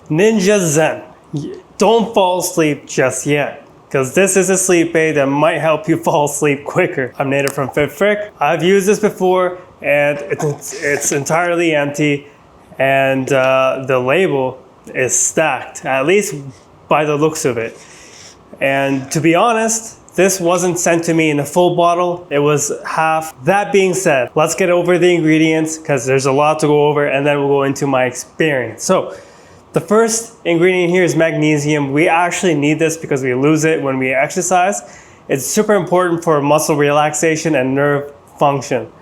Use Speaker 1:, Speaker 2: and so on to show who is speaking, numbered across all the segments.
Speaker 1: Ninja Zen. Don't fall asleep just yet, because this is a sleep aid that might help you fall asleep quicker. I'm Nader from FitFrick. I've used this before, and it's entirely empty, and the label is stacked, at least by the looks of it. And to be honest, this wasn't sent to me in a full bottle, it was half. That being said, let's get over the ingredients, because there's a lot to go over, and then we'll go into my experience. So, the first ingredient here is magnesium. We actually need this because we lose it when we exercise. It's super important for muscle relaxation and nerve function.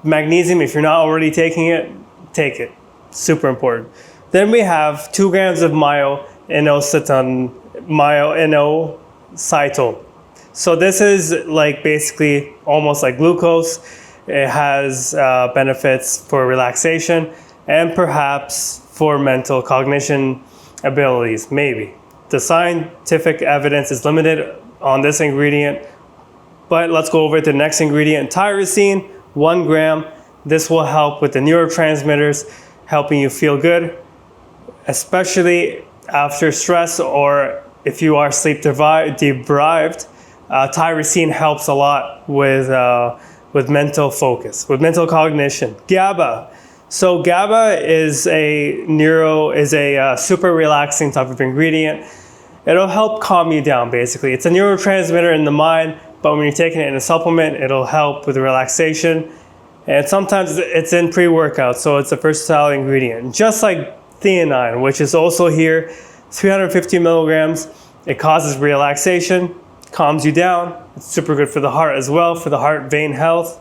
Speaker 1: Magnesium, if you're not already taking it, take it. Super important. Then we have 2 grams of myo-inositol. So this is like basically almost like glucose. It has benefits for relaxation and perhaps for mental cognition abilities, maybe. The scientific evidence is limited on this ingredient, but let's go over to the next ingredient, tyrosine, 1 gram. This will help with the neurotransmitters, helping you feel good, especially after stress or if you are sleep deprived. Tyrosine helps a lot with mental focus, with mental cognition. GABA. So GABA is a super relaxing type of ingredient. It'll help calm you down, basically. It's a neurotransmitter in the mind, but when you're taking it in a supplement, it'll help with relaxation. And sometimes it's in pre-workout, so it's a versatile ingredient. Just like theanine, which is also here, 350 milligrams. It causes relaxation, calms you down. It's super good for the heart as well, for the heart vein health.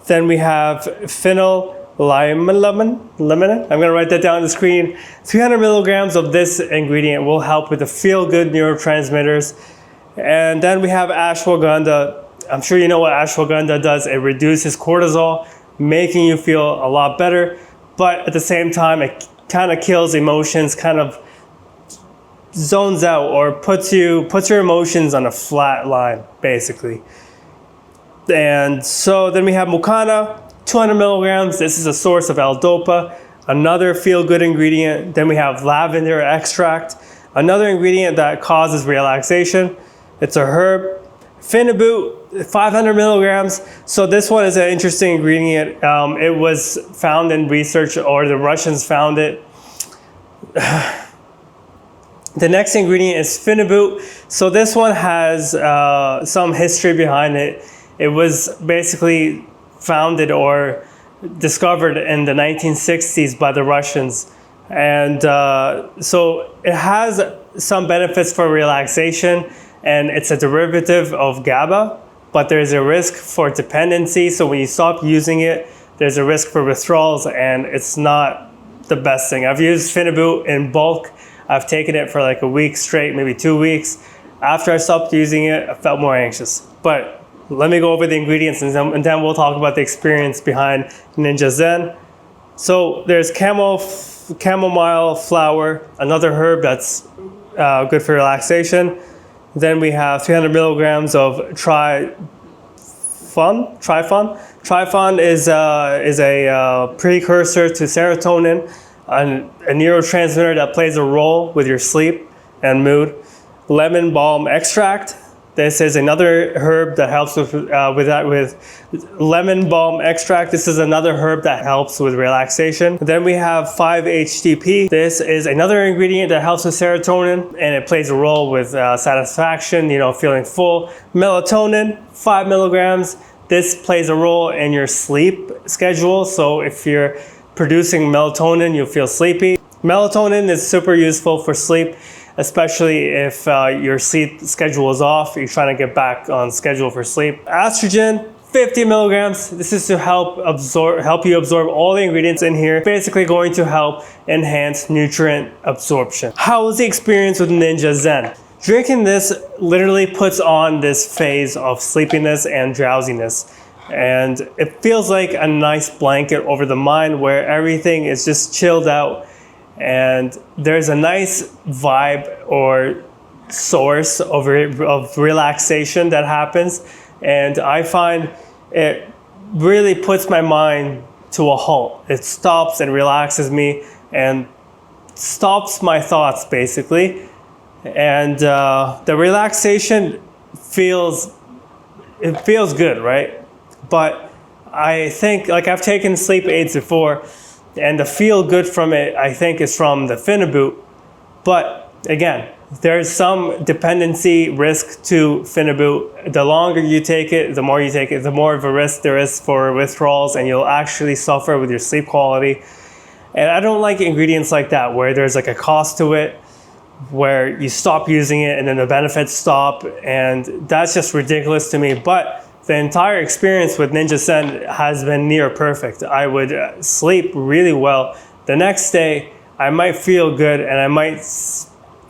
Speaker 1: Then we have phenylalanine. I'm going to write that down on the screen. 300 milligrams of this ingredient will help with the feel-good neurotransmitters. And then we have ashwagandha. I'm sure you know what ashwagandha does. It reduces cortisol, making you feel a lot better. But at the same time, it kind of kills emotions, kind of zones out or puts your emotions on a flat line, basically. And so then we have mucana, 200 milligrams. This is a source of L-dopa, another feel-good ingredient. Then we have lavender extract, another ingredient that causes relaxation. It's a herb. Phenibut, 500 milligrams. So this one is an interesting ingredient. It was found in research, or the Russians found it. The next ingredient is Phenibut. So this one has some history behind it. It was basically founded or discovered in the 1960s by the Russians. And so it has some benefits for relaxation, and it's a derivative of GABA, but there's a risk for dependency. So when you stop using it, there's a risk for withdrawals, and it's not the best thing. I've used Phenibut in bulk. I've taken it for like a week straight, maybe 2 weeks. After I stopped using it, I felt more anxious. But let me go over the ingredients, and then we'll talk about the experience behind Ninja Zen. So there's chamomile flower, another herb that's good for relaxation. Then we have 300 milligrams of Trifon. Trifon is a precursor to serotonin, a neurotransmitter that plays a role with your sleep and mood. Lemon balm extract. This is another herb that helps with lemon balm extract. This is another herb that helps with relaxation. Then we have 5-HTP. This is another ingredient that helps with serotonin, and it plays a role with satisfaction, feeling full. Melatonin, 5 milligrams. This plays a role in your sleep schedule. So if you're producing melatonin, you'll feel sleepy. Melatonin is super useful for sleep, especially if your sleep schedule is off, you're trying to get back on schedule for sleep. Estrogen, 50 milligrams. This is to help you absorb all the ingredients in here. Basically going to help enhance nutrient absorption. How was the experience with Ninja Zen? Drinking this literally puts on this phase of sleepiness and drowsiness. And it feels like a nice blanket over the mind where everything is just chilled out. And there's a nice vibe or source of relaxation that happens. And I find it really puts my mind to a halt. It stops and relaxes me. And stops my thoughts basically. And the relaxation feels good, right? But I think, like, I've taken sleep aids before, and the feel good from it, I think, is from the Phenibut. But again, there's some dependency risk to Phenibut. The longer you take it, the more you take it, the more of a risk there is for withdrawals, and you'll actually suffer with your sleep quality. And I don't like ingredients like that, where there's like a cost to it, where you stop using it and then the benefits stop, and that's just ridiculous to me. But the entire experience with Ninja Zen has been near perfect. I would sleep really well. The next day, I might feel good, and I might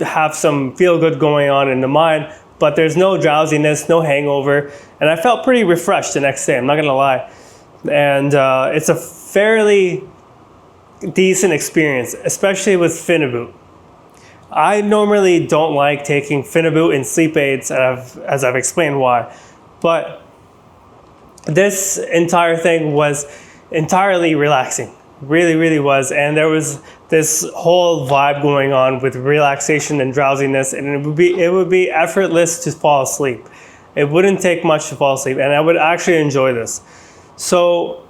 Speaker 1: have some feel good going on in the mind, but there's no drowsiness, no hangover, and I felt pretty refreshed the next day, I'm not gonna lie. And it's a fairly decent experience, especially with Phenibut. I normally don't like taking Phenibut in sleep aids, as I've explained why, but this entire thing was entirely relaxing. Really was. And there was this whole vibe going on with relaxation and drowsiness, and it would be effortless to fall asleep. It wouldn't take much to fall asleep, and I would actually enjoy this. So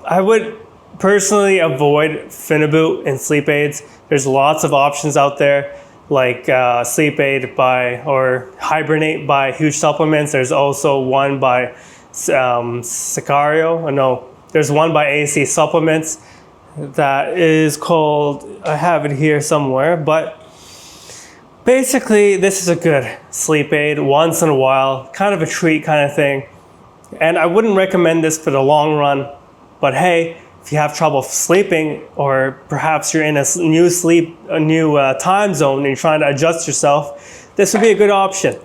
Speaker 1: I would personally avoid Phenibut in sleep aids. There's lots of options out there, like Sleep Aid by, or Hibernate by Huge Supplements. There's also one by Sicario. No, there's one by AC Supplements that is called, I have it here somewhere, but basically this is a good sleep aid once in a while, kind of a treat kind of thing. And I wouldn't recommend this for the long run, but hey, if you have trouble sleeping, or perhaps you're in a new time zone and you're trying to adjust yourself, this would be a good option.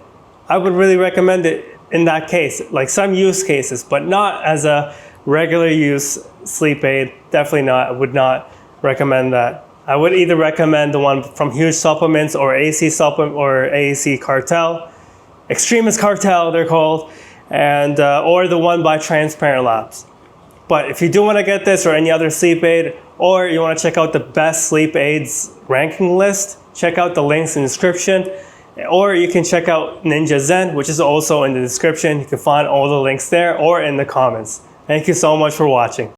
Speaker 1: I would really recommend it in that case, like some use cases, but not as a regular use sleep aid. Definitely not. I would not recommend that. I would either recommend the one from Huge Supplements or AC Supplement or AC Cartel, Extremist Cartel they're called, and or the one by Transparent Labs. But if you do want to get this or any other sleep aid, or you want to check out the best sleep aids ranking list, check out the links in the description. Or you can check out Ninja Zen, which is also in the description. You can find all the links there or in the comments. Thank you so much for watching.